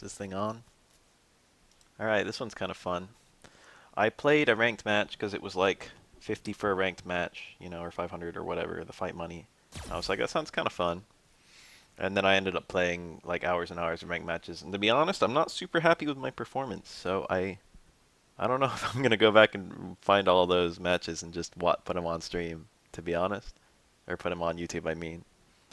Is this thing on? Alright, this one's kind of fun. I played a ranked match because it was like 50 for a ranked match, you know, or 500 or whatever, the fight money. I was like, that sounds kind of fun. And then I ended up playing like hours and hours of ranked matches. And to be honest, I'm not super happy with my performance. So I don't know if I'm going to go back and find all those matches and just put them on stream, to be honest. Or put them on YouTube, I mean.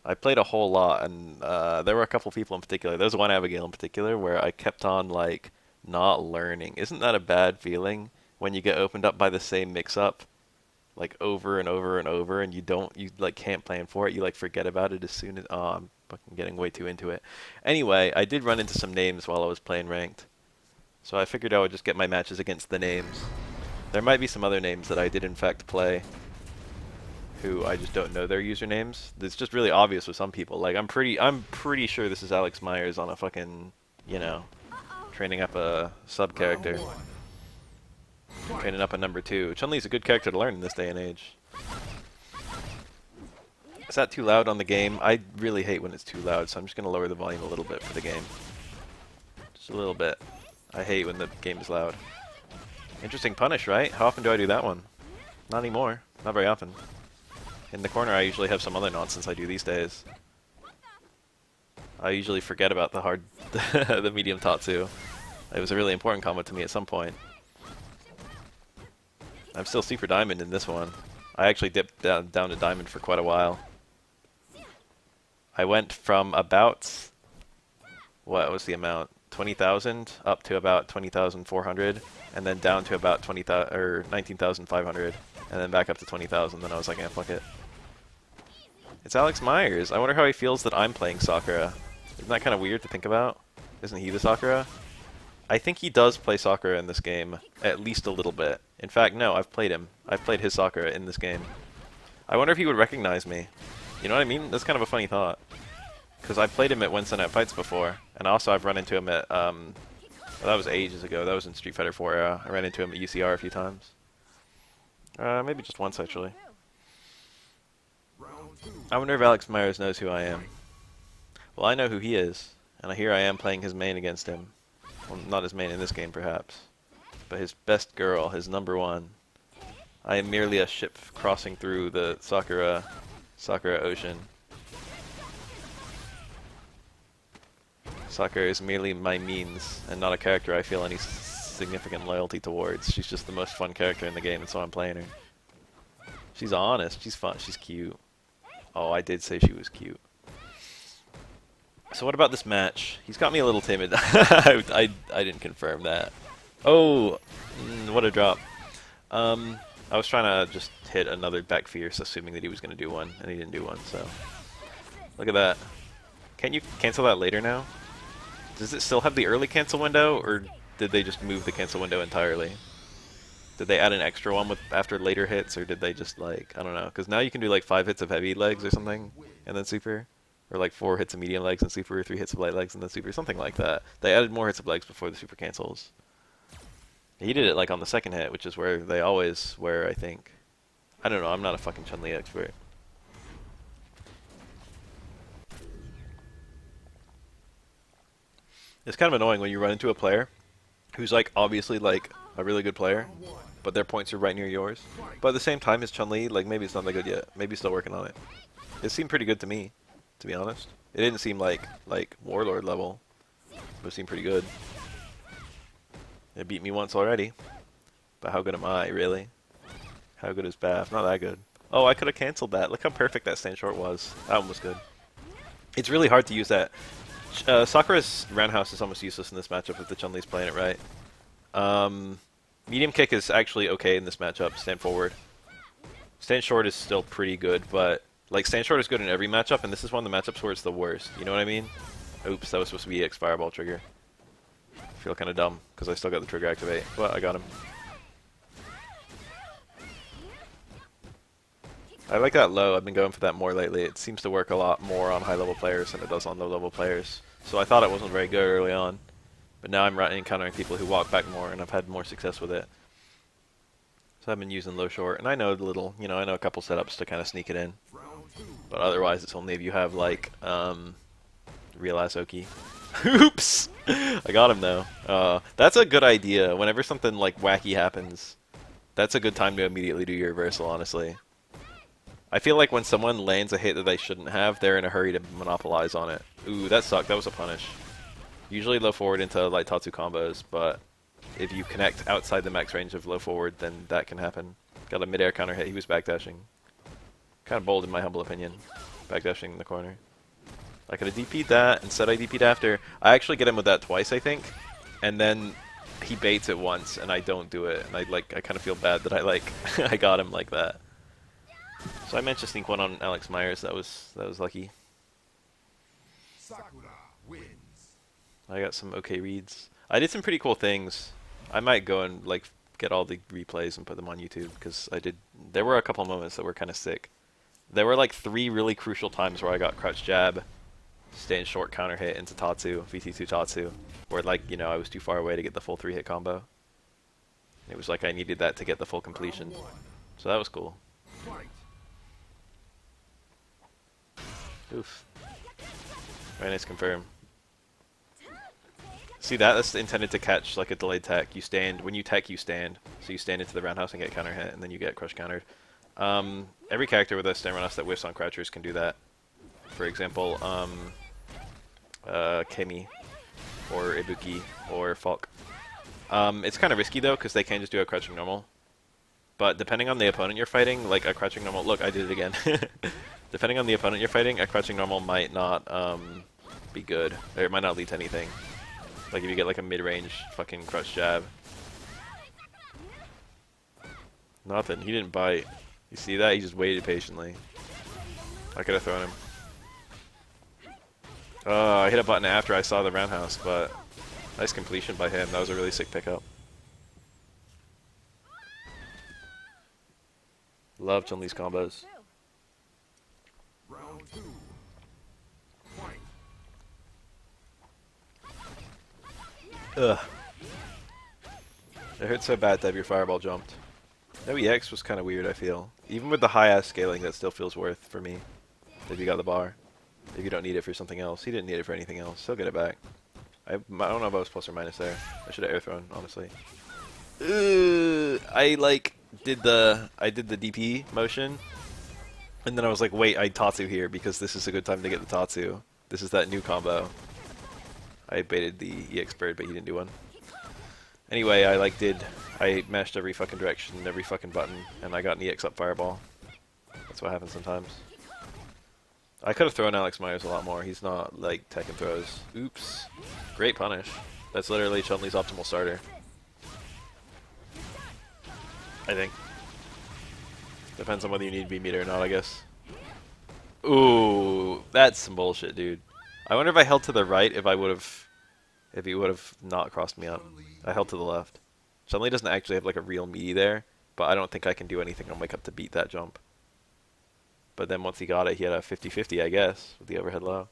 I played a whole lot, and there were a couple people in particular. There was one Abigail in particular where I kept on like not learning. Isn't that a bad feeling when you get opened up by the same mix-up, like over and over and over, and you like can't plan for it. You like forget about it as soon as I'm fucking getting way too into it. Anyway, I did run into some names while I was playing ranked, so I figured I would just get my matches against the names. There might be some other names that I did in fact play, who I just don't know their usernames. It's just really obvious with some people. Like I'm pretty sure this is Alex Meyers on a fucking, you know, training up a sub character. Training up a number 2. Chun-Li's a good character to learn in this day and age. Is that too loud on the game? I really hate when it's too loud, so I'm just going to lower the volume a little bit for the game. Just a little bit. I hate when the game is loud. Interesting punish, right? How often do I do that one? Not anymore. Not very often. In the corner I usually have some other nonsense I do these days. I usually forget about the hard, the medium Tatsu. It was a really important combo to me at some point. I'm still Super Diamond in this one. I actually dipped down to Diamond for quite a while. I went from about, what was the amount? 20,000 up to about 20,400, and then down to about 20,000 or 19,500, and then back up to 20,000. Then I was like, yeah, fuck it. It's Alex Meyers. I wonder how he feels that I'm playing Sakura. Isn't that kind of weird to think about? Isn't he the Sakura? I think he does play Sakura in this game, at least a little bit. In fact, no, I've played him. I've played his Sakura in this game. I wonder if he would recognize me. You know what I mean? That's kind of a funny thought. Because I played him at Wednesday Night Fights before, and also I've run into him at, well, that was ages ago. That was in Street Fighter 4 era. I ran into him at UCR a few times. Maybe just once, actually. I wonder if Alex Meyers knows who I am. Well, I know who he is, and here I am playing his main against him. Well, not his main in this game, perhaps, but his best girl, his number 1. I am merely a ship crossing through the Sakura ocean. Sakura is merely my means, and not a character I feel any significant loyalty towards. She's just the most fun character in the game, and so I'm playing her. She's honest, she's fun, she's cute. Oh, I did say she was cute. So what about this match? He's got me a little timid. I didn't confirm that. Oh, what a drop. I was trying to just hit another back fierce, assuming that he was going to do one, and he didn't do one, so. Look at that. Can't you cancel that later now? Does it still have the early cancel window, or did they just move the cancel window entirely? Did they add an extra one with after later hits, or did they just like, I don't know, because now you can do like 5 hits of heavy legs or something, and then super? Or like 4 hits of medium legs and super, or 3 hits of light legs and then super, something like that. They added more hits of legs before the super cancels. He did it like on the second hit, which is where they always were, I think. I don't know, I'm not a fucking Chun-Li expert. It's kind of annoying when you run into a player who's like obviously like a really good player, but their points are right near yours. But at the same time, his Chun-Li, like maybe it's not that good yet. Maybe he's still working on it. It seemed pretty good to me, to be honest. It didn't seem like Warlord level, but it seemed pretty good. It beat me once already, but how good am I, really? How good is Baf? Not that good. Oh, I could have canceled that. Look how perfect that stand short was. That one was good. It's really hard to use that. Sakura's roundhouse is almost useless in this matchup if the Chun-Li's playing it right. Medium kick is actually okay in this matchup. Stand forward. Stand short is still pretty good, but like stand short is good in every matchup, and this is one of the matchups where it's the worst. You know what I mean? Oops, that was supposed to be EX Fireball trigger. I feel kind of dumb because I still got the trigger activate. Well, I got him. I like that low. I've been going for that more lately. It seems to work a lot more on high-level players than it does on low-level players. So I thought it wasn't very good early on, but now I'm encountering people who walk back more, and I've had more success with it. So I've been using low short, and I know a little, you know, I know a couple setups to kind of sneak it in. But otherwise, it's only if you have like real ass Oki. Oops! I got him though. That's a good idea. Whenever something like wacky happens, that's a good time to immediately do your reversal, honestly. I feel like when someone lands a hit that they shouldn't have, they're in a hurry to monopolize on it. Ooh, that sucked. That was a punish. Usually low forward into light Tatsu combos, but if you connect outside the max range of low forward, then that can happen. Got a mid-air counter hit. He was backdashing. Kind of bold in my humble opinion. Backdashing in the corner. I could have DP'd that. Instead I DP'd after. I actually get him with that twice, I think. And then he baits it once, and I don't do it. And I kind of feel bad that I got him like that. So I managed to sneak one on Alex Meyers. That was lucky. I got some okay reads. I did some pretty cool things. I might go and get all the replays and put them on YouTube because I did. There were a couple moments that were kind of sick. There were like 3 really crucial times where I got crouch jab, stand short counter hit into Tatsu, VT2 Tatsu, where I was too far away to get the full 3-hit combo. It was like I needed that to get the full completion. So that was cool. Oof. Very nice confirm. See that's intended to catch like a delayed tech. You stand, when you tech you stand. So you stand into the roundhouse and get counter hit, and then you get crush countered. Every character with a stand roundhouse that whiffs on crouchers can do that. For example, Kemi, or Ibuki, or Falk. It's kind of risky though, because they can just do a crouching normal. But depending on the opponent you're fighting, like a crouching normal, look, I did it again. Depending on the opponent you're fighting, a crouching normal might not be good, or it might not lead to anything. Like if you get like a mid-range fucking crouch jab. Nothing, he didn't bite. You see that? He just waited patiently. I could have thrown him. I hit a button after I saw the roundhouse, but nice completion by him. That was a really sick pickup. Love Chun-Li's combos. Round 2. Fight. Ugh. It hurt so bad to have your fireball jumped. No EX was kind of weird, I feel. Even with the high-ass scaling, that still feels worth for me. If you got the bar. If you don't need it for something else. He didn't need it for anything else. He'll get it back. I don't know if I was plus or minus there. I should have air thrown, honestly. I did the DP motion. And then I was like, wait, I Tatsu here because this is a good time to get the Tatsu. This is that new combo. I baited the EX bird, but he didn't do one. Anyway, I mashed every fucking direction, every fucking button, and I got an EX up fireball. That's what happens sometimes. I could have thrown Alex Meyers a lot more. He's not like tech and throws. Oops. Great punish. That's literally Chun-Li's optimal starter. I think. Depends on whether you need B-meter or not, I guess. Ooh, that's some bullshit, dude. I wonder if I held to the right if he would have not crossed me up. I held to the left. Chun-Li doesn't actually have like a real meaty there, but I don't think I can do anything on wake up to beat that jump. But then once he got it, he had a 50-50, I guess, with the overhead low.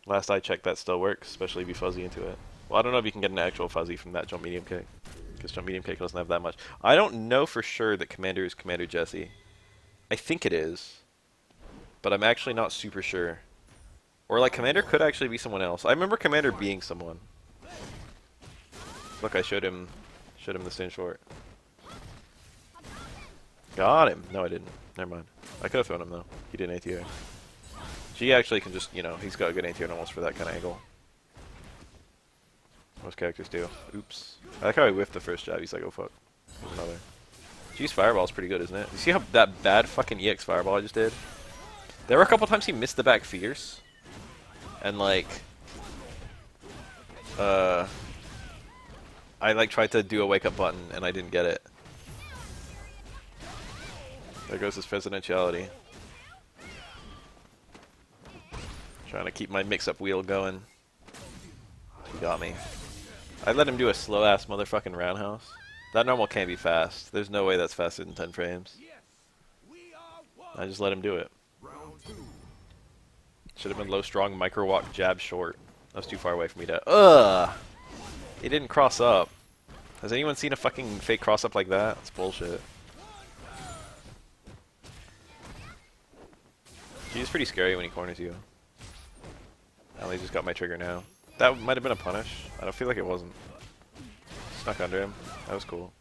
Last I checked, that still works, especially if you fuzzy into it. Well, I don't know if you can get an actual fuzzy from that jump medium kick, because jump medium kick doesn't have that much. I don't know for sure that Commander is Commander Jesse. I think it is, but I'm actually not super sure. Or like Commander could actually be someone else. I remember Commander being someone. Look, I showed him the stand short. Got him. No, I didn't. Never mind. I could have thrown him though. He didn't ATR. G actually can just, he's got a good ATR almost for that kind of angle. Most characters do. Oops. I like how he whiffed the first jab. He's like, oh fuck. There's another. G's fireball is pretty good, isn't it? You see how that bad fucking EX fireball I just did? There were a couple times he missed the back fierce. And I tried to do a wake up button and I didn't get it. There goes his presidentiality. Trying to keep my mix-up wheel going. He got me. I let him do a slow-ass motherfucking roundhouse. That normal can't be fast. There's no way that's faster than 10 frames. I just let him do it. Should have been low strong micro walk jab short. That was too far away for me to. Ugh! He didn't cross up. Has anyone seen a fucking fake cross up like that? That's bullshit. He's pretty scary when he corners you. only just got my trigger now. That might have been a punish. I don't feel like it wasn't. Snuck under him. That was cool.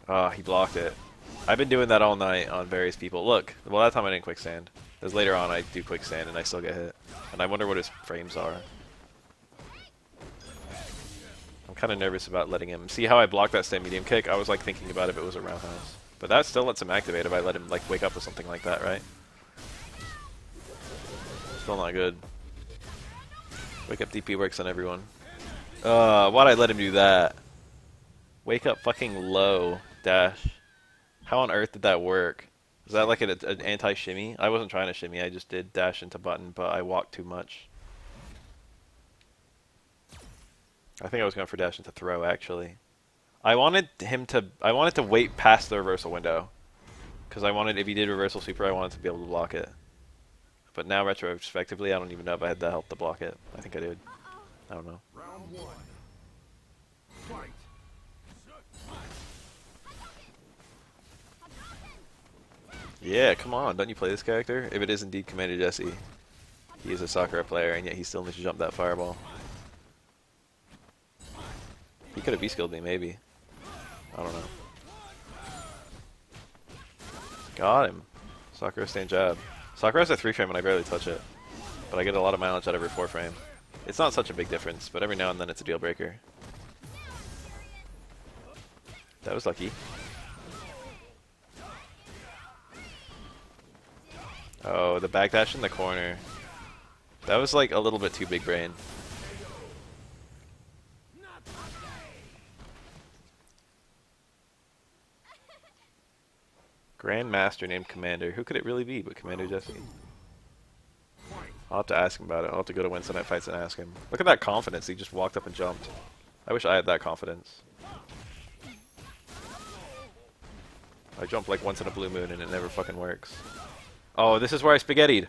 Ah, he blocked it. I've been doing that all night on various people. Look, well that time I didn't quicksand. Because later on I do quicksand and I still get hit. And I wonder what his frames are. I'm kind of nervous about letting him. See how I blocked that stand medium kick? I was like thinking about if it was a roundhouse. But that still lets him activate if I let him like wake up with something like that, right? Still not good. Wake up DP works on everyone. Why'd I let him do that? Wake up fucking low dash. How on earth did that work? Is that like an anti-shimmy? I wasn't trying to shimmy, I just did dash into button, but I walked too much. I think I was going for dash into throw, actually. I wanted to wait past the reversal window. Because I wanted, if he did reversal super, I wanted to be able to block it. But now, retrospectively, I don't even know if I had the help to block it. I think I did. I don't know. Round one. Fight. Yeah, come on. Don't you play this character? If it is indeed Commander Jesse. He is a Sakura player, and yet he still needs to jump that fireball. He could have V-skilled me, maybe. I don't know. Got him. Sakura stand jab. Sakura has a 3-frame and I barely touch it. But I get a lot of mileage out of every 4-frame. It's not such a big difference, but every now and then it's a deal breaker. That was lucky. Oh, the backdash in the corner. That was like a little bit too big brain. Grandmaster named Commander. Who could it really be but Commander Jesse? I'll have to ask him about it. I'll have to go to Wednesday Night Fights and ask him. Look at that confidence. He just walked up and jumped. I wish I had that confidence. I jump like once in a blue moon and it never fucking works. Oh, this is where I spaghettied.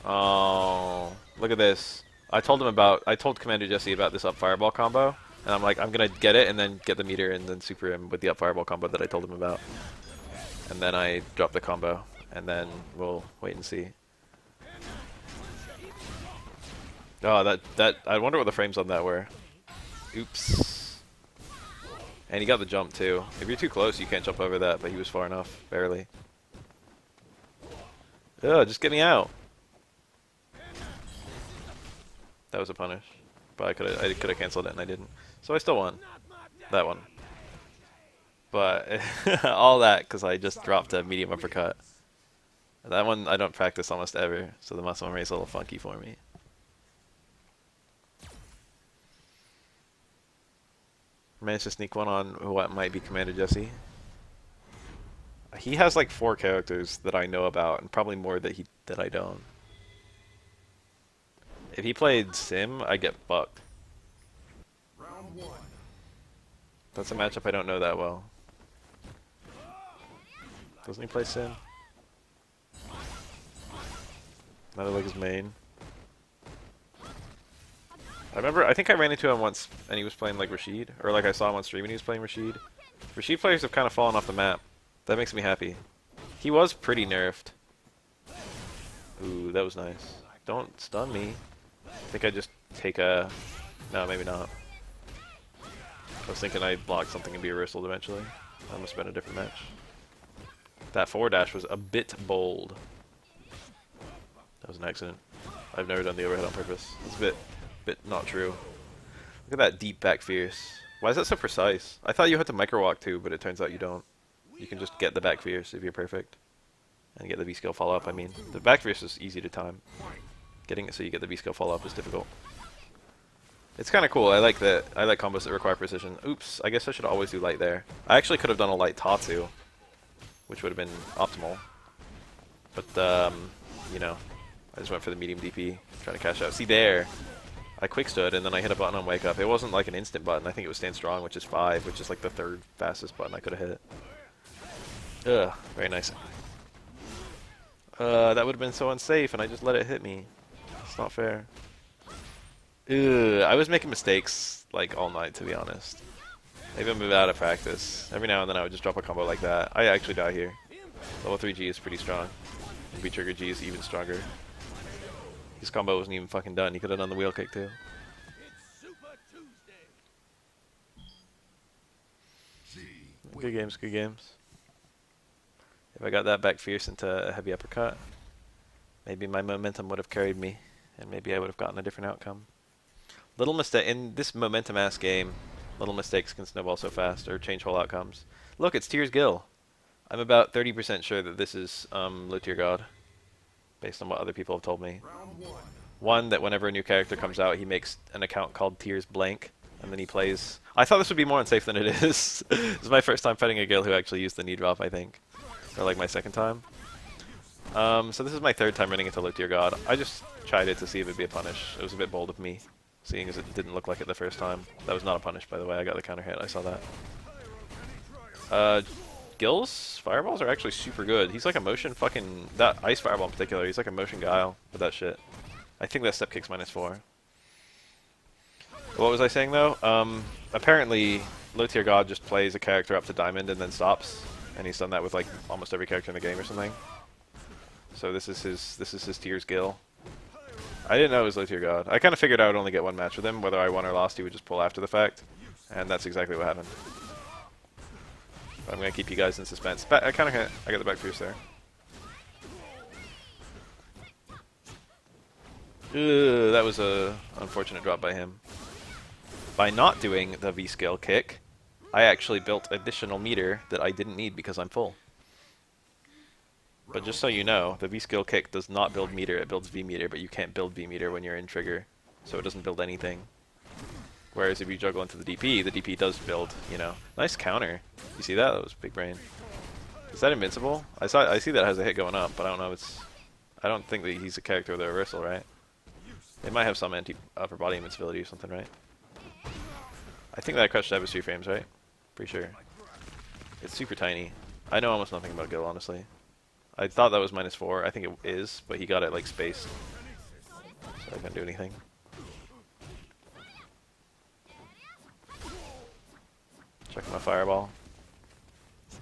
Oh, look at this. I told Commander Jesse about this up fireball combo. And I'm like, I'm going to get it and then get the meter and then super him with the up fireball combo that I told him about. And then I drop the combo, and then we'll wait and see. Oh, I wonder what the frames on that were. Oops. And he got the jump too. If you're too close, you can't jump over that, but he was far enough, barely. Ugh, just get me out. That was a punish, but I could have canceled it and I didn't. So I still won that one. But all that because I just dropped a medium uppercut. That one I don't practice almost ever, so the muscle memory is a little funky for me. Managed to sneak one on what might be Commander Jesse. He has like 4 characters that I know about, and probably more that I don't. If he played Sim, I get fucked. Round one. That's a matchup I don't know that well. Doesn't he play Sim? Another like his main. I think I ran into him once and he was playing like Rashid, or like I saw him on stream and he was playing Rashid. Rashid players have kind of fallen off the map. That makes me happy. He was pretty nerfed. Ooh, that was nice. Don't stun me. I think I just take a... No, maybe not. I was thinking I'd block something and be reversal eventually. That must have been a different match. That forward dash was a bit bold. That was an accident. I've never done the overhead on purpose. It's a bit not true. Look at that deep back fierce. Why is that so precise? I thought you had to micro walk too, but it turns out you don't. You can just get the back fierce if you're perfect. And get the V-skill follow up, I mean. The back fierce is easy to time. Getting it so you get the V-skill follow up is difficult. It's kind of cool. I like that. I like combos that require precision. Oops, I guess I should always do light there. I actually could have done a light Tatsu, which would have been optimal. But, you know, I just went for the medium DP, trying to cash out. See there, I quick stood and then I hit a button on wake up. It wasn't like an instant button. I think it was stand strong, which is 5, which is like the 3rd fastest button I could have hit. Ugh, very nice. That would have been so unsafe and I just let it hit me. It's not fair. Ugh, I was making mistakes like all night, to be honest. Maybe I'm out of practice. Every now and then I would just drop a combo like that. I actually die here. Level 3G is pretty strong. And V-Trigger G is even stronger. His combo wasn't even fucking done. He could have done the wheel kick too. Good games, good games. If I got that back fierce into a heavy uppercut, maybe my momentum would have carried me, and maybe I would have gotten a different outcome. Little mistake in this momentum-ass game, little mistakes can snowball so fast or change whole outcomes. Look, it's Tears Gill. I'm about 30% sure that this is low tier god, based on what other people have told me. One, that whenever a new character comes out, he makes an account called Tears Blank, and then he plays. I thought this would be more unsafe than it is. This is my first time fighting a Gill who actually used the knee drop, I think. Or like my second time. So this is my third time running into low tier god. I just tried it to see if it'd be a punish. It was a bit bold of me, seeing as it didn't look like it the first time. That was not a punish, by the way. I got the counter hit. I saw that. Gill's fireballs are actually super good. He's like a motion fucking... That ice fireball in particular, he's like a motion guile with that shit. I think that step kick's -4. What was I saying though? Apparently, low tier god just plays a character up to diamond and then stops. And he's done that with like almost every character in the game or something. So this is his Tears Gill. I didn't know it was low tier god. I kind of figured I would only get one match with him. Whether I won or lost, he would just pull after the fact. And that's exactly what happened. I'm gonna keep you guys in suspense. I kind of hit. I got the back fierce there. Ugh, that was a unfortunate drop by him. By not doing the V-scale kick, I actually built additional meter that I didn't need because I'm full. But just so you know, the V-scale kick does not build meter. It builds V meter, but you can't build V meter when you're in trigger, so it doesn't build anything. Whereas if you juggle into the DP does build, you know. Nice counter. You see that? That was big brain. Is that invincible? I see that has a hit going up, but I don't know. I don't think that he's a character with a reversal, right? They might have some anti-upper body invincibility or something, right? I think that crushed was 3 frames, right? Pretty sure. It's super tiny. I know almost nothing about Gill, honestly. I thought that was -4. I think it is, but he got it like spaced, so I couldn't do anything. Checking my fireball.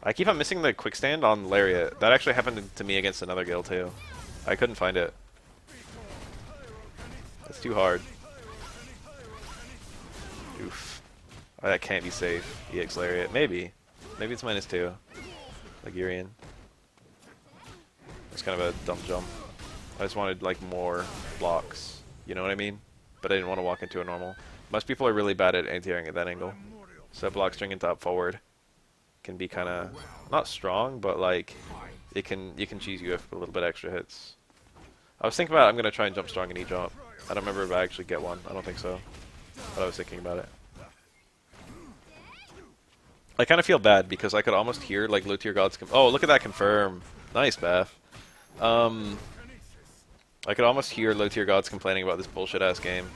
I keep on missing the quick stand on Lariat. That actually happened to me against another Gill too. I couldn't find it. That's too hard. Oof. Oh, that can't be safe. EX Lariat. Maybe. Maybe it's -2. Ligurian. It's kind of a dumb jump. I just wanted like more blocks. You know what I mean? But I didn't want to walk into a normal. Most people are really bad at anti-airing at that angle. So block stringing top forward can be kind of not strong, but like you can cheese you with a little bit extra hits. I was thinking about I'm gonna try and jump strong and E-jump. I don't remember if I actually get one. I don't think so. But I was thinking about it. I kind of feel bad because I could almost hear like low tier gods. Oh, look at that confirm! Nice, Baf. I could almost hear low tier gods complaining about this bullshit ass game.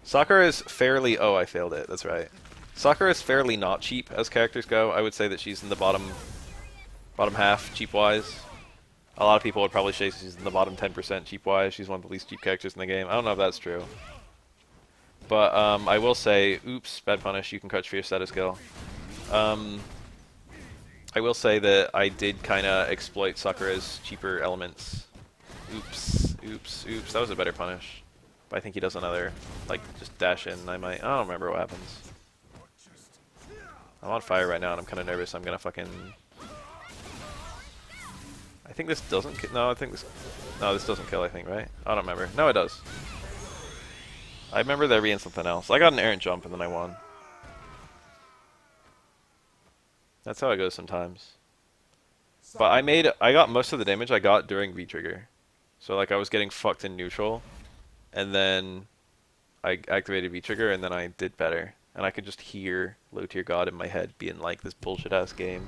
Sakura is fairly... Oh, I failed it. That's right. Sakura is fairly not cheap as characters go. I would say that she's in the bottom half cheap-wise. A lot of people would probably say she's in the bottom 10% cheap-wise. She's one of the least cheap characters in the game. I don't know if that's true. But I will say... Oops, bad punish. You can crouch for your status skill. I will say that I did kind of exploit Sakura's cheaper elements. Oops, oops, oops. That was a better punish. I think he does another, like, just dash in. I don't remember what happens. I'm on fire right now and I'm kind of nervous. I'm gonna fucking... I think this doesn't no, I think this... No, this doesn't kill, I think, right? I don't remember. No, it does. I remember there being something else. I got an errant jump and then I won. That's how it goes sometimes. But I got most of the damage I got during V-trigger. So, like, I was getting fucked in neutral. And then I activated V-trigger, and then I did better. And I could just hear low tier god in my head being like, this bullshit ass game.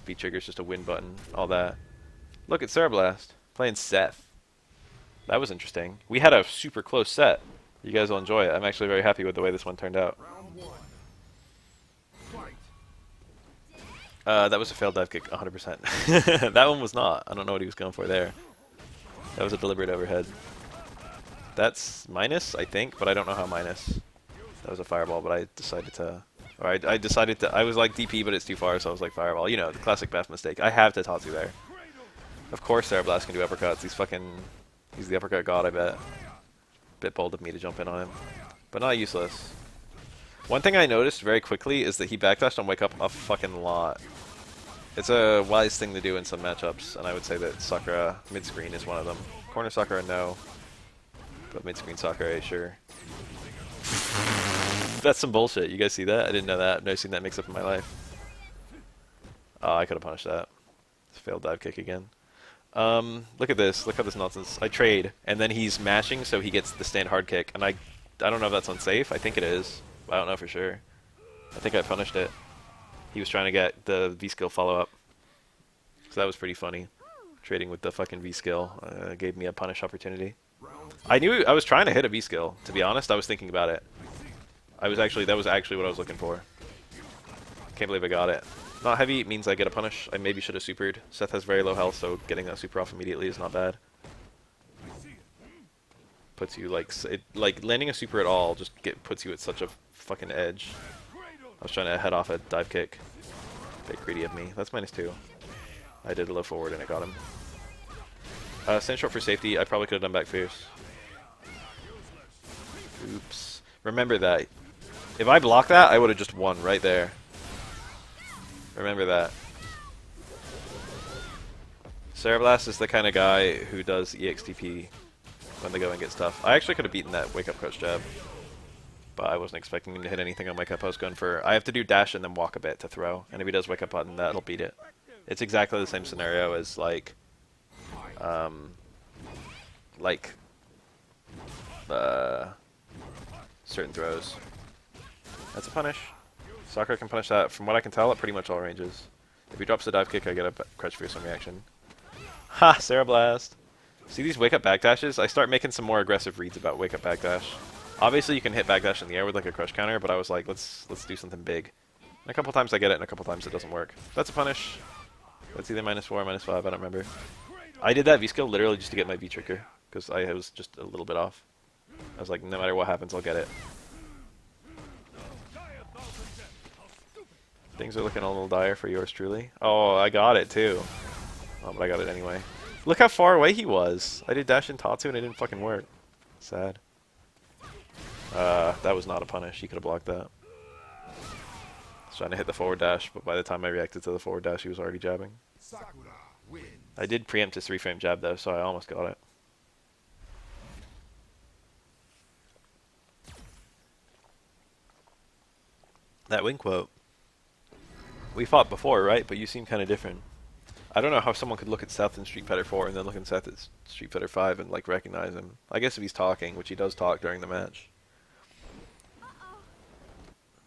V-trigger's just a win button, all that. Look at Cereblast, playing Seth. That was interesting. We had a super close set. You guys will enjoy it. I'm actually very happy with the way this one turned out. That was a failed dive kick, 100%. That one was not. I don't know what he was going for there. That was a deliberate overhead. That's minus, I think, but I don't know how minus. That was a fireball, but I decided to... Or I decided to... I was like DP, but it's too far, so I was like fireball. You know, the classic Beth mistake. I have to Tatsu there. Of course Aeroblast can do uppercuts. He's the uppercut god, I bet. Bit bold of me to jump in on him. But not useless. One thing I noticed very quickly is that he backdashed on Wake Up a fucking lot. It's a wise thing to do in some matchups, and I would say that Sakura mid-screen is one of them. Corner Sakura, no. But mid-screen Sakura, sure. That's some bullshit. You guys see that? I didn't know that. I've never seen that mix-up in my life. Oh, I could have punished that. Failed dive kick again. Look at this. Look at this nonsense. I trade, and then he's mashing, so he gets the stand hard kick. And I don't know if that's unsafe. I think it is. I don't know for sure. I think I punished it. He was trying to get the V-skill follow-up. So that was pretty funny. Trading with the fucking V-skill gave me a punish opportunity. I knew I was trying to hit a V-skill. To be honest, I was thinking about it. That was actually what I was looking for. Can't believe I got it. Not heavy means I get a punish. I maybe should have supered. Seth has very low health, so getting that super off immediately is not bad. Puts you like landing a super at all just puts you at such a fucking edge. I was trying to head off a dive kick. Bit greedy of me. That's -2. I did a low forward and it got him. Stand short for safety. I probably could have done back fierce. Oops. Remember that. If I blocked that, I would have just won right there. Remember that. Cereblast is the kind of guy who does EXTP when the going gets tough. I actually could have beaten that wake up crouch jab, but I wasn't expecting him to hit anything on wake up. I was going for I have to do dash and then walk a bit to throw, and if he does wake up button, that'll beat it. It's exactly the same scenario as like certain throws. That's a punish. Sakura can punish that. From what I can tell, at pretty much all ranges. If he drops the dive kick, I get a crouch fearsome reaction. Ha! Cereblast! See these wake up backdashes? I start making some more aggressive reads about wake up backdash. Obviously, you can hit backdash in the air with like a crush counter, but I was like, let's do something big. And a couple times I get it, and a couple times it doesn't work. That's a punish. That's either -4 or -5. I don't remember. I did that V skill literally just to get my V trigger because I was just a little bit off. I was like, no matter what happens, I'll get it. Things are looking a little dire for yours truly. Oh, I got it too. Oh, but I got it anyway. Look how far away he was. I did dash in Tatsu and it didn't fucking work. Sad. That was not a punish. He could have blocked that. I was trying to hit the forward dash, but by the time I reacted to the forward dash, he was already jabbing. I did preempt his 3-frame jab though, so I almost got it. That win quote. We fought before, right? But you seem kind of different. I don't know how someone could look at Seth in Street Fighter 4 and then look at Seth at Street Fighter 5 and like recognize him. I guess if he's talking, which he does talk during the match.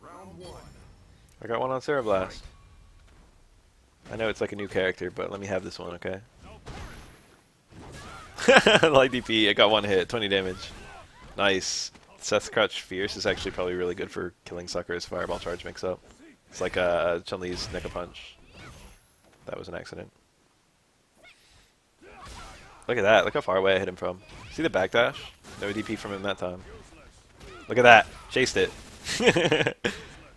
Round 1. I got one on Cereblast. I know it's like a new character, but let me have this one, okay? Like DP, I got one hit, 20 damage. Nice. Seth's crouch fierce is actually probably really good for killing Sakura's fireball charge mix-up. It's like Chun-Li's Nika punch. That was an accident. Look at that. Look how far away I hit him from. See the backdash? No DP from him that time. Look at that. Chased it.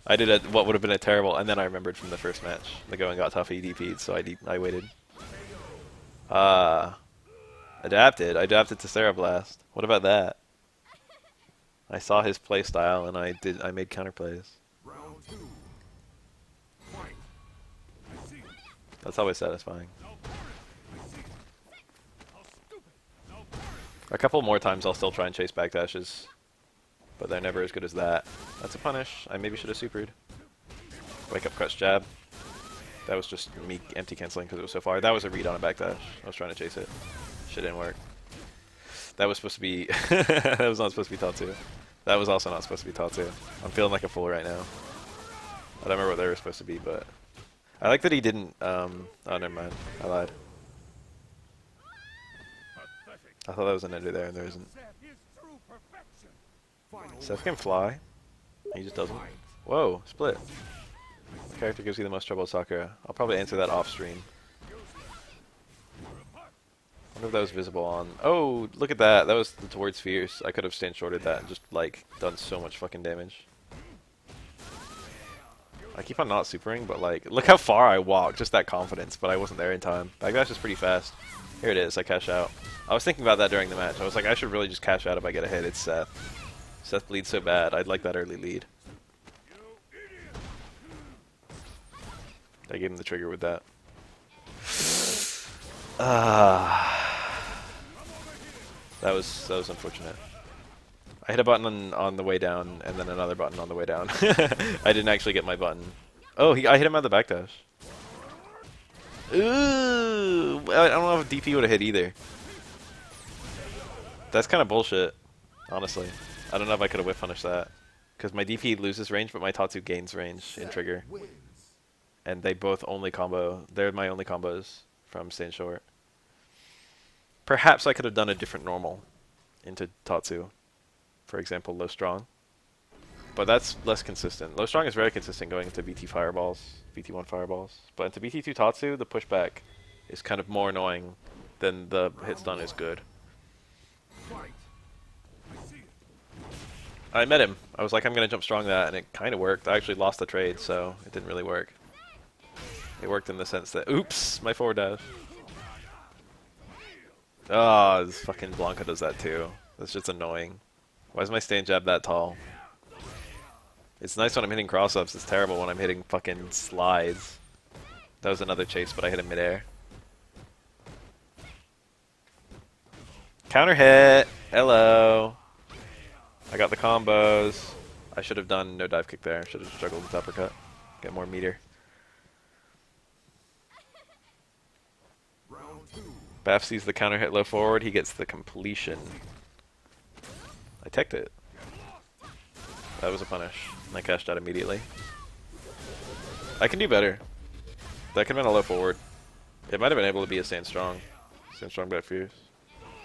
I did what would have been a terrible, and then I remembered from the first match. The going got tough, he DP'd, so I waited. Adapted. I adapted to Cereblast. What about that? I saw his play style and I made counterplays. Round 2. Fight. That's always satisfying. A couple more times I'll still try and chase backdashes, but they're never as good as that. That's a punish. I maybe should have supered. Wake up crouch jab. That was just me empty canceling because it was so far. That was a read on a backdash. I was trying to chase it. Shit didn't work. That was supposed to be... that was not supposed to be Tatsu. That was also not supposed to be Tatsu. I'm feeling like a fool right now. I don't remember what they were supposed to be, but... I like that he didn't... Oh, never mind. I lied. I thought that was an ender there, and there isn't. Seth can fly. He just doesn't. Whoa, split. What character gives you the most trouble with Sakura? I'll probably answer that off stream. I wonder if that was visible on... Oh, look at that. That was the towards fierce. I could have stand shorted that and just, like, done so much fucking damage. I keep on not supering, but like, look how far I walked. Just that confidence, but I wasn't there in time. Backdash is pretty fast. Here it is. I cash out. I was thinking about that during the match. I was like, I should really just cash out if I get a hit. It's Seth. Seth bleeds so bad. I'd like that early lead. I gave him the trigger with that. That was unfortunate. I hit a button on the way down, and then another button on the way down. I didn't actually get my button. Oh, I hit him at the backdash. Ooh! I don't know if DP would have hit either. That's kind of bullshit, honestly. I don't know if I could have whip punished that. Because my DP loses range, but my Tatsu gains range in trigger. And they both only combo. They're my only combos from staying short. Perhaps I could have done a different normal into Tatsu. For example, low strong. But that's less consistent. Low strong is very consistent going into BT fireballs, BT1 fireballs. But into BT2 Tatsu, the pushback is kind of more annoying than the hit stun is good. I met him. I was like, I'm going to jump strong that, and it kind of worked. I actually lost the trade, so it didn't really work. It worked in the sense that, oops, my forward dash. Oh, this fucking Blanca does that too. That's just annoying. Why is my stand jab that tall? It's nice when I'm hitting cross-ups. It's terrible when I'm hitting fucking slides. That was another chase, but I hit him midair. Counter hit! Hello! I got the combos. I should have done no dive kick there. Should have struggled with uppercut. Get more meter. Baf sees the counter hit low forward. He gets the completion. I teched it. That was a punish. And I cashed out immediately. I can do better. That could have been a low forward. It might have been able to be a stand strong. Stand strong back fierce.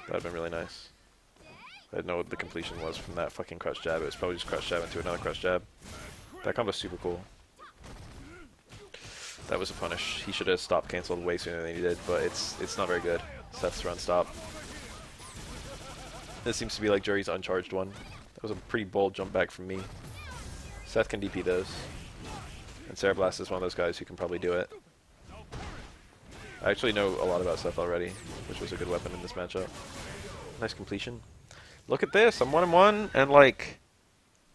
That would have been really nice. I didn't know what the completion was from that fucking crouch jab. It was probably just crouch jab into another crouch jab. That combo's super cool. That was a punish. He should have stopped canceled way sooner than he did, but it's not very good. Seth's run stop. This seems to be like Jury's uncharged one. That was a pretty bold jump back from me. Seth can DP those. And Sarah Blast is one of those guys who can probably do it. I actually know a lot about Seth already, which was a good weapon in this matchup. Nice completion. Look at this, I'm 1-1, and like,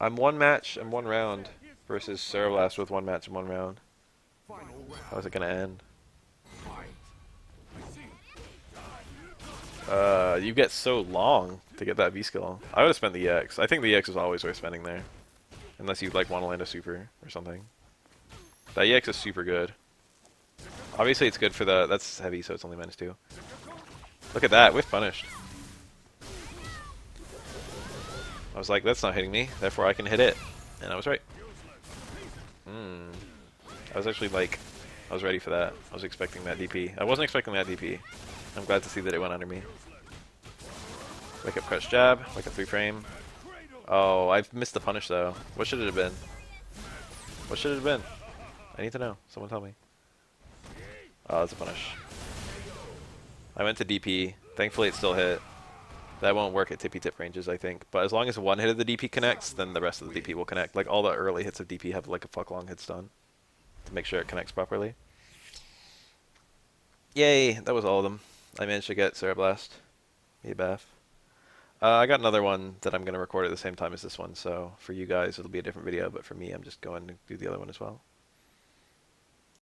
I'm one match and one round versus Sarah Blast with one match and one round. How's it gonna end? You get so long to get that V skill. I would have spent the EX. I think the EX is always worth spending there. Unless you like want to land a super or something. That EX is super good. Obviously it's good for the, that's heavy so it's only -2. Look at that, whiff punished. I was like, that's not hitting me, therefore I can hit it. And I was right. I was actually like, I was ready for that. I was expecting that DP. I wasn't expecting that DP. I'm glad to see that it went under me. Wake up crouch jab, wake up 3-frame. Oh, I've missed the punish though. What should it have been? What should it have been? I need to know. Someone tell me. Oh, that's a punish. I went to DP. Thankfully it still hit. That won't work at tippy tip ranges, I think. But as long as one hit of the DP connects, then the rest of the DP will connect. Like all the early hits of DP have like a fuck long hit stun to make sure it connects properly. Yay, that was all of them. I managed to get Sarah Blast. Hey, Baf. I got another one that I'm going to record at the same time as this one, so for you guys it'll be a different video, but for me I'm just going to do the other one as well.